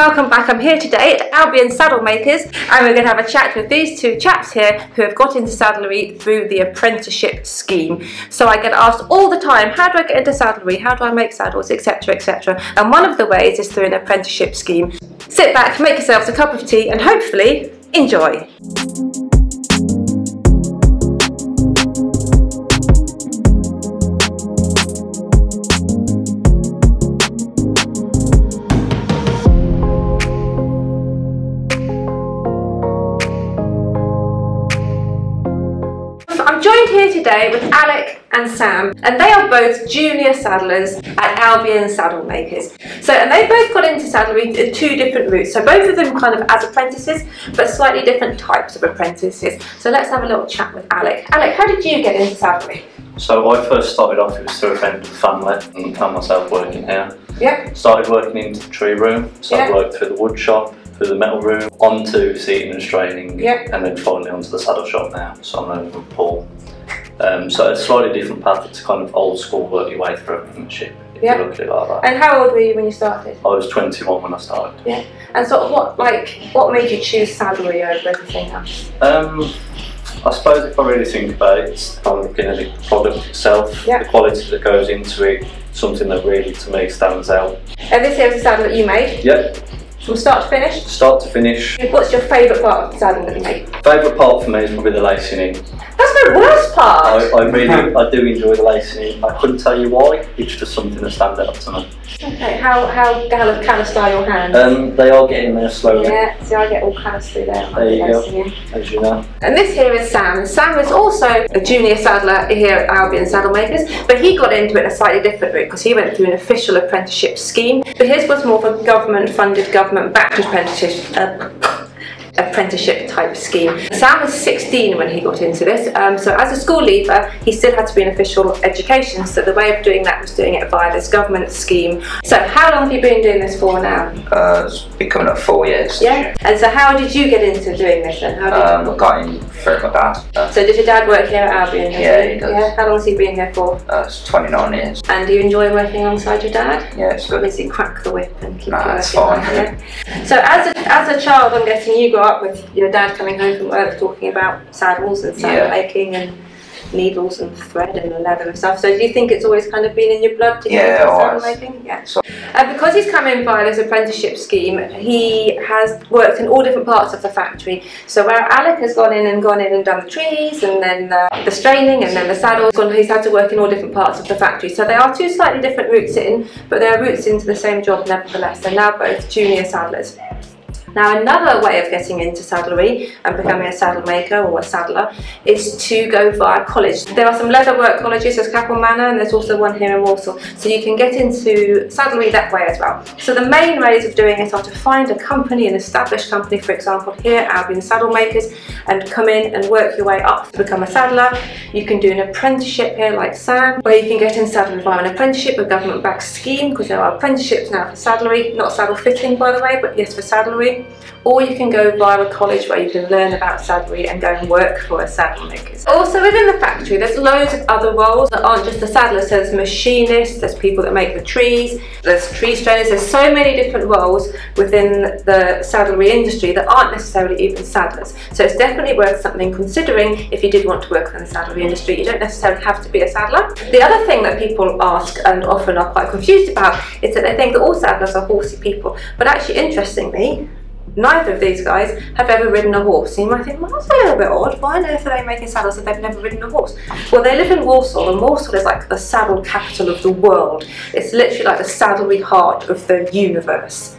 welcome back. I'm here today at Albion Saddlemakers and we're going to have a chat with these two chaps here who have got into saddlery through the apprenticeship scheme. So I get asked all the time, how do I get into saddlery, how do I make saddles, etc, etc. And one of the ways is through an apprenticeship scheme. Sit back, make yourselves a cup of tea and hopefully enjoy. I'm joined here today with Alec and Sam, and they are both junior saddlers at Albion Saddlemakers. And they both got into saddlery in two different routes. So both of them kind of as apprentices, but slightly different types of apprentices. So let's have a little chat with Alec. Alec, how did you get into saddlery? So I first started off, it was through a friend of the family, and found myself working here. Yep. Started working into the tree room, so I worked through the wood shop, through the metal room, onto seating and straining, and then finally onto the saddle shop now. So I'm over with Paul. So it's a slightly different path. It's kind of old school, work your way through apprenticeship, if you look at it like that. And how old were you when you started? I was 21 when I started. Yeah. And sort of what made you choose saddlery over everything else? I suppose if I really think about it, it's kind of looking at the product itself, the quality that goes into it, something that really to me stands out. And this here is a saddle that you made? Yep. From start to finish? Start to finish. What's your favourite part of the saddle that you make? Favourite part for me is probably the lacing in. That's the worst part! I do enjoy the lacing in. I couldn't tell you why, it's just something that stands out to me. Okay, how callous are your hands? They are getting there slowly. Yeah, see I get all callous through there. There you go, as you know. And this here is Sam. Sam is also a junior saddler here at Albion Saddlemakers, but he got into it in a slightly different route because he went through an official apprenticeship scheme. But his was more of a government-funded, government-backed apprenticeship type scheme. Sam was 16 when he got into this, so as a school leaver he still had to be in official education, so the way of doing that was doing it via this government scheme. So how long have you been doing this for now? It's been coming up 4 years. Yeah, and so how did you get into doing this then? I got in through my dad. So did your dad work here at Albion? Yeah, he does. Yeah. How long has he been here for? It's 29 years. And do you enjoy working alongside your dad? Yeah, it's good. Does he crack the whip and keep you working? It's fine. Yeah? So as a child, I'm guessing you grew up with your dad coming home from work talking about saddles and saddle making and needles and thread and leather and stuff. So do you think it's always kind of been in your blood to get into saddle making? Yeah. Because he's come in via this apprenticeship scheme, he has worked in all different parts of the factory. So where Alec has gone in and done the trees and then the straining and then the saddles, he's had to work in all different parts of the factory. So they are two slightly different routes in, but they are routes into the same job nevertheless. They're now both junior saddlers. Now another way of getting into saddlery and becoming a saddle maker or a saddler is to go via college. There are some leatherwork colleges, there's Capel Manor and there's also one here in Walsall, so you can get into saddlery that way as well. So the main ways of doing it are to find a company, an established company, for example here at Albion Saddlemakers, and come in and work your way up to become a saddler. You can do an apprenticeship here like Sam, where you can get in saddlery via an apprenticeship, a government-backed scheme, because there are apprenticeships now for saddlery, not saddle fitting by the way, but yes for saddlery. Or you can go via a college where you can learn about saddlery and go and work for a saddlemakers. Also within the factory there's loads of other roles that aren't just the saddlers. There's machinists, there's people that make the trees, there's tree strainers, there's so many different roles within the saddlery industry that aren't necessarily even saddlers. So it's definitely worth something considering if you did want to work in the saddlery industry. You don't necessarily have to be a saddler. The other thing that people ask and often are quite confused about is that they think that all saddlers are horsey people, but actually interestingly neither of these guys have ever ridden a horse. So you might think, well, that's a little bit odd. Why on earth are they making saddles if they've never ridden a horse? Well, they live in Walsall, and Walsall is like the saddle capital of the world. It's literally like the saddlery heart of the universe,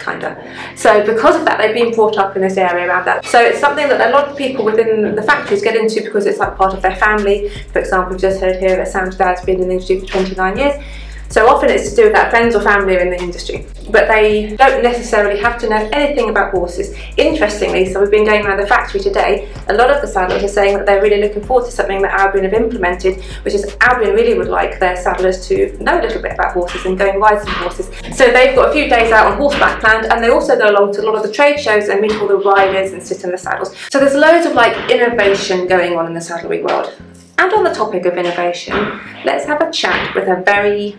kinda. So because of that, they've been brought up in this area around that. So it's something that a lot of people within the factories get into because it's like part of their family. For example, we've just heard here that Sam's dad's been in the industry for 29 years. So often it's to do with that friends or family are in the industry, but they don't necessarily have to know anything about horses. Interestingly, so we've been going around the factory today, a lot of the saddlers are saying that they're really looking forward to something that Albion have implemented, which is Albion really would like their saddlers to know a little bit about horses and go and ride some horses. So they've got a few days out on horseback planned, and they also go along to a lot of the trade shows and meet all the riders and sit in the saddles. So there's loads of like innovation going on in the saddlery world. And on the topic of innovation, let's have a chat with a very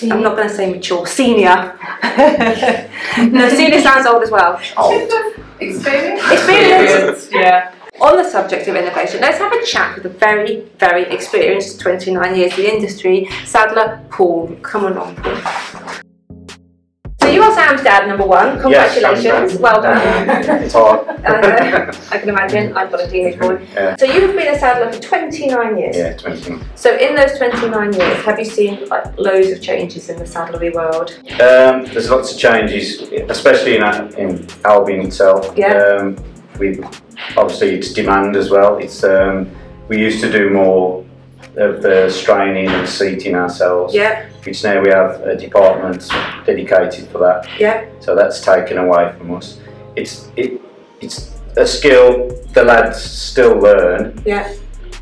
I'm not going to say mature, senior. No, senior sounds old as well. Old. Experience. Yeah. On the subject of innovation, let's have a chat with a very, very experienced, 29 years in the industry, saddler Paul. Come along, Paul. So you are Sam's dad, number one. Congratulations. Yes, well done. It's hard. I can imagine. I've got a teenage boy. Yeah. So you have been a saddler for 29 years. Yeah, 29. So in those 29 years, have you seen like loads of changes in the saddlery world? There's lots of changes, especially in Albion itself. Yeah. Obviously it's demand as well. It's we used to do more of the straining and seating ourselves. Yeah. Which now we have a department dedicated for that. Yeah. So that's taken away from us. It's a skill the lads still learn. Yeah.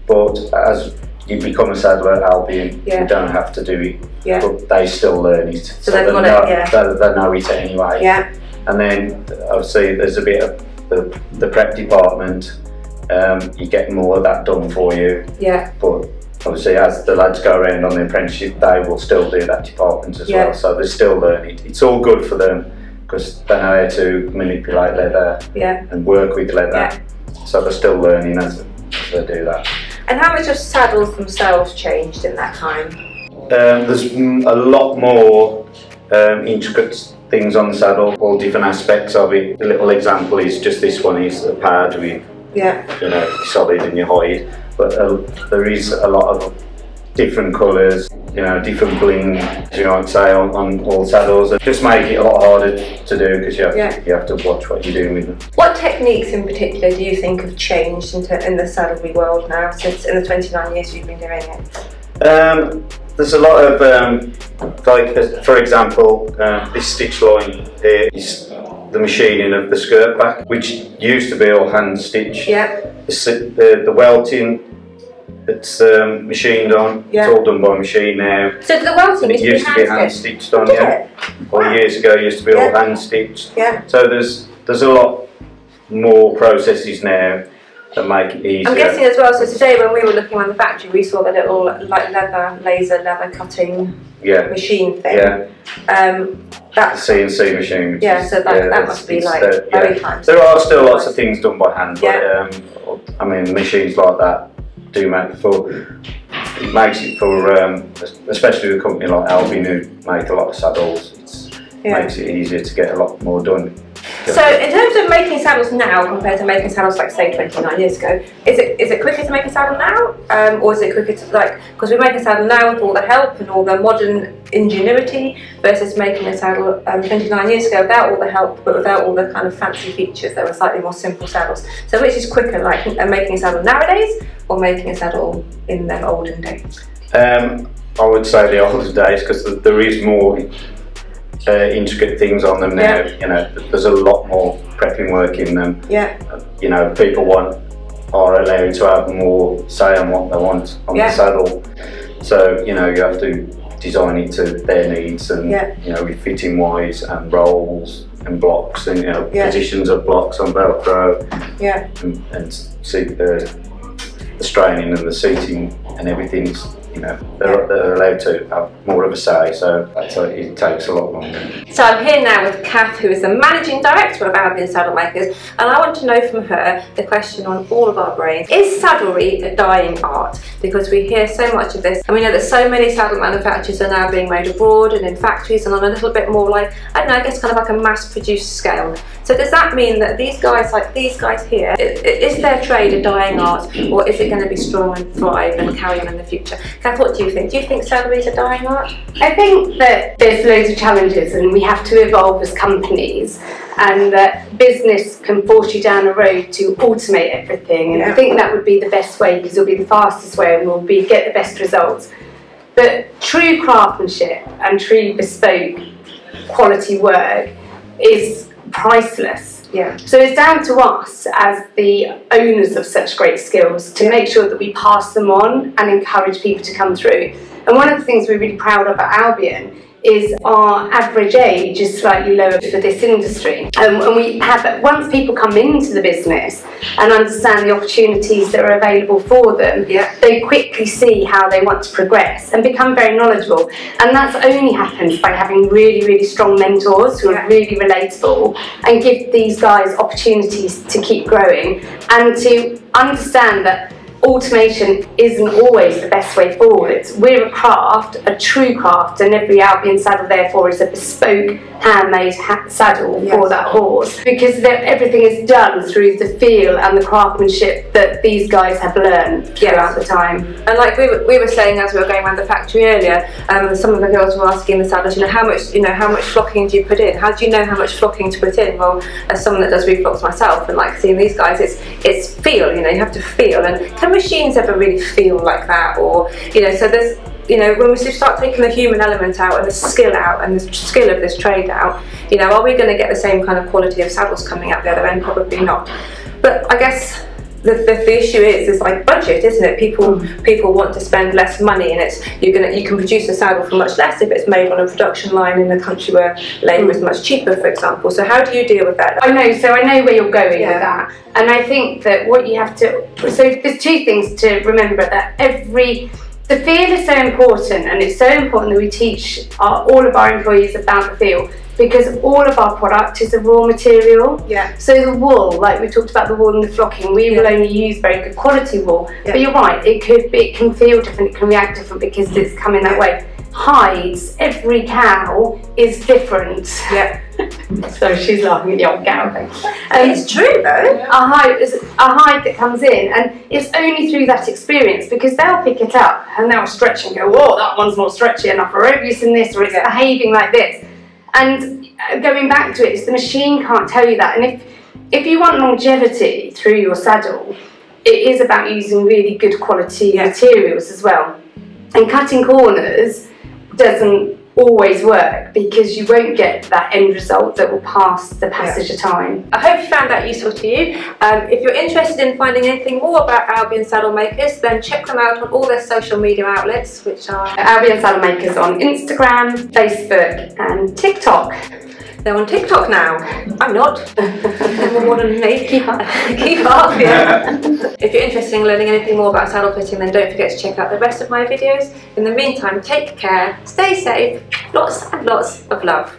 But as you become a saddler at Albion, Yeah. you don't have to do it. Yeah. But they still learn it. So they've got it, yeah. They know it anyway. Yeah. And then obviously there's a bit of the prep department. You get more of that done for you. Yeah. But obviously as the lads go around on the apprenticeship, they will still do that department as well. So they still learn it. It's all good for them because they know how to manipulate leather and work with leather. Yeah. So they're still learning as they do that. And how much have saddles themselves changed in that time? There's a lot more intricate things on the saddle, all different aspects of it. A little example is just this one is a pad with, you know, solid in your hide. But there is a lot of different colours, you know, different bling, you know, I'd say on all saddles. It just make it a lot harder to do because you have to watch what you're doing with them. What techniques in particular do you think have changed in the saddlery world now since in the 29 years you've been doing it? There's a lot of, like for example, this stitch line here is the machining of the skirt back, which used to be all hand stitched. Yeah. The welting that's machined on, it's all done by machine now. So the welting used to be hand stitched on, Or years ago it used to be all hand stitched. Yeah. So there's a lot more processes now that make it easier. I'm guessing as well, so today when we were looking around the factory we saw the little like laser cutting machine thing. Yeah. That's CNC machine. Yeah, so that must be like very time. There are still lots of things done by hand, but I mean machines like that do make it makes it for especially a company like Albion who make a lot of saddles. It makes it easier to get a lot more done. So in terms of making saddles now compared to making saddles like say 29 years ago, is it quicker to make a saddle now, or is it quicker to because we make a saddle now with all the help and all the modern ingenuity versus making a saddle 29 years ago without all the help but without all the kind of fancy features that were slightly more simple saddles. So which is quicker, like making a saddle nowadays or making a saddle in the olden days? I would say the olden days because there is more intricate things on them now. You know, there's a lot more prepping work in them. You know, people are allowed to have more say on what they want on the saddle. So you know, you have to design it to their needs and you know, with fitting wise and rolls and blocks and you know positions of blocks on Velcro. And see the straining and the seating and everything's. You know, they're allowed to have more of a say, so it takes a lot longer. So I'm here now with Kath, who is the Managing Director of Albion Saddlemakers, and I want to know from her the question on all of our brains. Is saddlery a dying art? Because we hear so much of this, and we know that so many saddle manufacturers are now being made abroad and in factories and on a little bit more like, I don't know, I guess kind of like a mass-produced scale. So does that mean that these guys, like these guys here, is their trade a dying art, or is it going to be strong and thrive and carry on in the future? Kath, what do you think? Do you think saddlery is a dying art? I think that there's loads of challenges and we have to evolve as companies, and that business can force you down a road to automate everything, and I think that would be the best way because it'll be the fastest way and we'll get the best results. But true craftsmanship and true bespoke quality work is priceless. So it's down to us as the owners of such great skills to make sure that we pass them on and encourage people to come through. And one of the things we're really proud of at Albion is our average age is slightly lower for this industry. And we have, once people come into the business and understand the opportunities that are available for them, they quickly see how they want to progress and become very knowledgeable. And that's only happens by having really, really strong mentors who are really relatable and give these guys opportunities to keep growing and to understand that automation isn't always the best way forward. We're a craft, a true craft, and every Albion saddle therefore is a bespoke handmade saddle for that horse, because everything is done through the feel and the craftsmanship that these guys have learned throughout the time. And like we were saying as we were going around the factory earlier, some of the girls were asking the saddlers, how much flocking do you put in? How do you know how much flocking to put in? Well, as someone that does reflocks myself, and like seeing these guys, it's feel. You have to feel. And can machines ever really feel like that? Or so there's when we start taking the human element out and the skill out and the skill of this trade out, are we going to get the same kind of quality of saddles coming out the other end? Probably not. But I guess the issue is like budget, isn't it? People want to spend less money, and you can produce a saddle for much less if it's made on a production line in a country where labour is much cheaper, for example. So how do you deal with that? I know where you're going with that, and I think that what you have to, so there's two things to remember, that the feel is so important, and it's so important that we teach all of our employees about the feel, because all of our product is a raw material. So the wool, like we talked about the wool and the flocking, we will only use very good quality wool. But you're right, it can feel different, it can react different because it's coming that way. Hides, every cow is different. So she's laughing at the old cow thing. It's true though. A hide that comes in, and it's only through that experience, because they'll pick it up and they'll stretch and go, whoa, that one's not stretchy enough, or over using this, or it's behaving like this. And going back to it, it's the machine can't tell you that. And if you want longevity through your saddle, it is about using really good quality materials as well. And cutting corners doesn't always work, because you won't get that end result that will pass the passage of time. I hope you found that useful to you. If you're interested in finding anything more about Albion Saddlemakers, then check them out on all their social media outlets, which are Albion Saddlemakers on Instagram, Facebook and TikTok. They're on TikTok now. I'm not. They're more than me. Keep up. Keep up, If you're interested in learning anything more about saddle fitting, then don't forget to check out the rest of my videos. In the meantime, take care, stay safe, lots and lots of love.